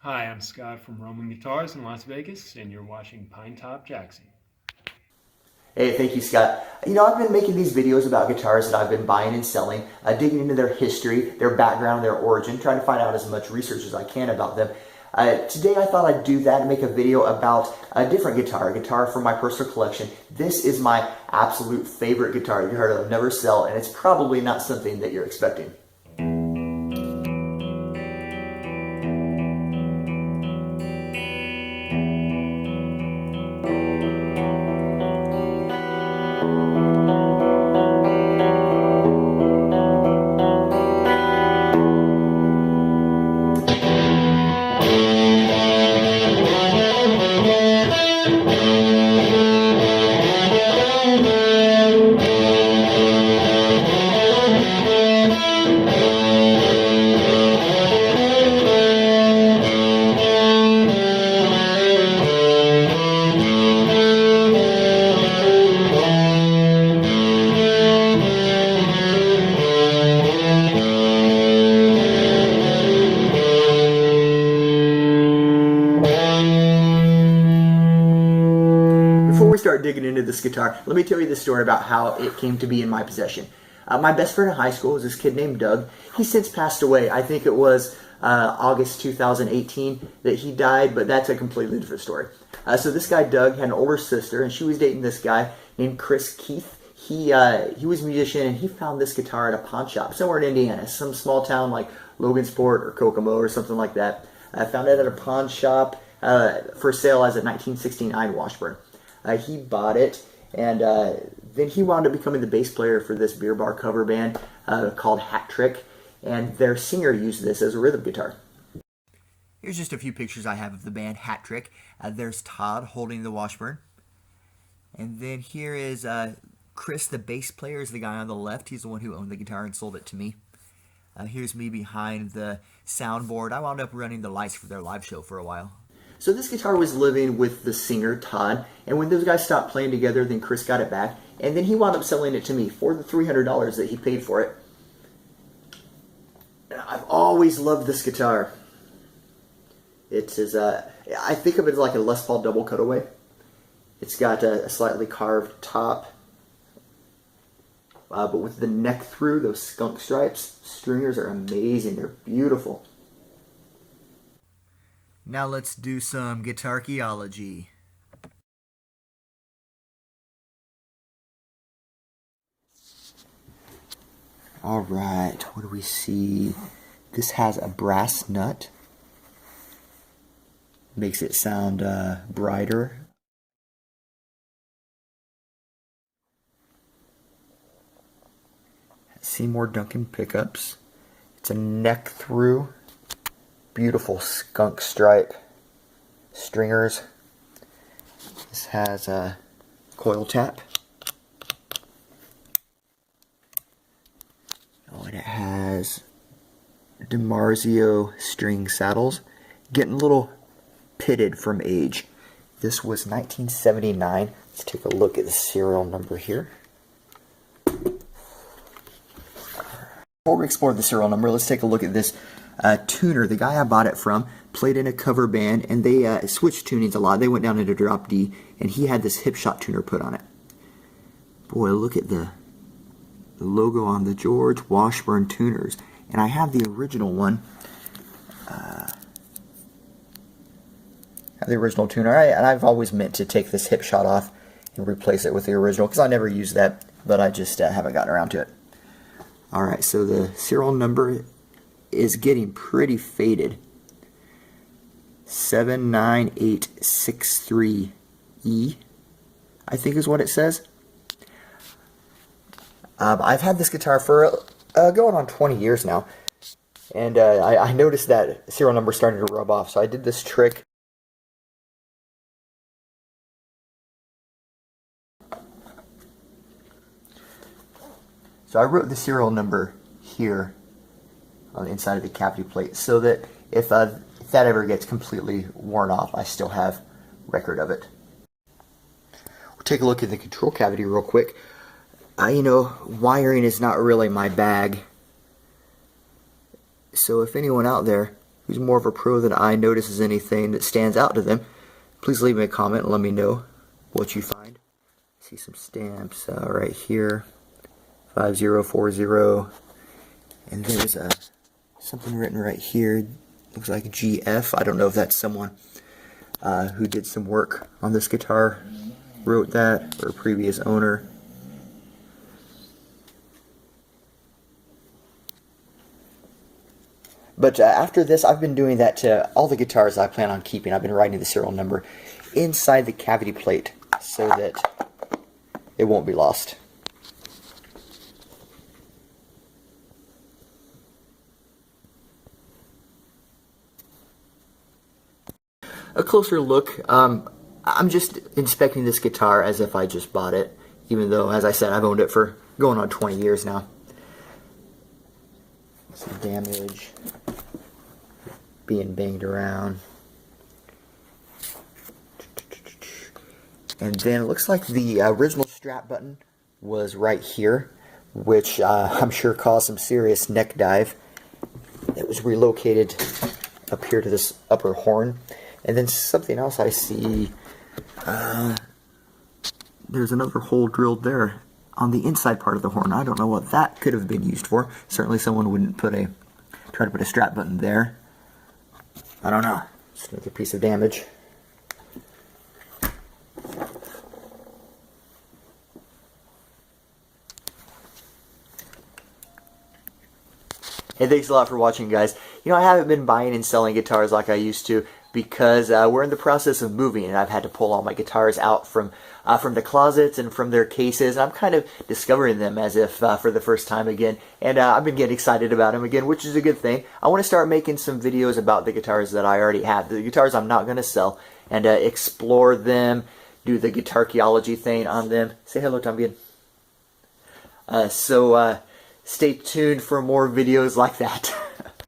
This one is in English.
Hi, I'm Scott from Roman Guitars in Las Vegas, and you're watching Pine Top Jackson. Hey, thank you, Scott. I've been making these videos about guitars that I've been buying and selling, digging into their history, their background, their origin, trying to find out as much research as I can about them. Today I thought I'd do that and make a video about a different guitar, a guitar from my personal collection. This is my absolute favorite guitar I'll never sell, and it's probably not something that you're expecting. Before we start digging into this guitar, let me tell you the story about how it came to be in my possession. My best friend in high school was this kid named Doug. He's since passed away. I think it was August 2018 that he died, but that's a completely different story. So this guy Doug had an older sister, and she was dating this guy named Chris Keith. He was a musician, and he found this guitar at a pawn shop somewhere in Indiana, some small town like Logansport or Kokomo or something like that. I found it at a pawn shop for sale as a 1969 Washburn. He bought it, and then he wound up becoming the bass player for this beer bar cover band called Hat Trick, and their singer used this as a rhythm guitar. Here's just a few pictures I have of the band Hat Trick. There's Todd holding the Washburn, and then here is Chris, the bass player, is the guy on the left. He's the one who owned the guitar and sold it to me. Here's me behind the soundboard. I wound up running the lights for their live show for a while. So this guitar was living with the singer, Todd, and when those guys stopped playing together, then Chris got it back, and then he wound up selling it to me for the $300 that he paid for it. I've always loved this guitar. It is, I think of it as like a Les Paul double cutaway. It's got a slightly carved top, but with the neck through, those skunk stripes, stringers are amazing. They're beautiful. Now let's do some guitarcheology. Alright, what do we see? This has a brass nut. Makes it sound brighter. Seymour Duncan pickups. It's a neck through. Beautiful skunk stripe stringers. This has a coil tap. Oh, and it has DiMarzio string saddles. Getting a little pitted from age. This was 1979. Let's take a look at the serial number here. Before we explore the serial number, let's take a look at this tuner. The guy I bought it from played in a cover band, and they switched tunings a lot. They went down into drop D, and he had this Hipshot tuner put on it. Boy, look at the logo on the George Washburn tuners. And I have the original one. The original tuner. And I've always meant to take this Hipshot off and replace it with the original, because I never use that, but I just haven't gotten around to it. Alright, so the serial number is getting pretty faded. 79863E, I think is what it says. I've had this guitar for going on 20 years now, and I noticed that serial number starting to rub off, so I did this trick. So I wrote the serial number here on the inside of the cavity plate, so that if that ever gets completely worn off, I still have record of it. We'll take a look at the control cavity real quick. Wiring is not really my bag. So if anyone out there who's more of a pro than I notices anything that stands out to them, please leave me a comment and let me know what you find. See some stamps right here, 5040, and there's something written right here. Looks like GF. I don't know if that's someone who did some work on this guitar wrote that, or a previous owner. But after this, I've been doing that to all the guitars I plan on keeping. I've been writing the serial number inside the cavity plate so that it won't be lost. A closer look, I'm just inspecting this guitar as if I just bought it, even though, as I said, I've owned it for going on 20 years now. Some damage, being banged around. And then it looks like the original strap button was right here, which I'm sure caused some serious neck dive. It was relocated up here to this upper horn. And then something else I see, there's another hole drilled there on the inside part of the horn. I don't know what that could have been used for. Certainly someone wouldn't try to put a strap button there. I don't know. Just another piece of damage. Hey, thanks a lot for watching, guys. You know, I haven't been buying and selling guitars like I used to because we're in the process of moving, and I've had to pull all my guitars out from the closets and from their cases, and I'm kind of discovering them as if for the first time again, and I've been getting excited about them again, which is a good thing. I want to start making some videos about the guitars that I already have, the guitars I'm not going to sell, and explore them, do the guitarchaeology thing on them. Say hello, Tombian. So stay tuned for more videos like that.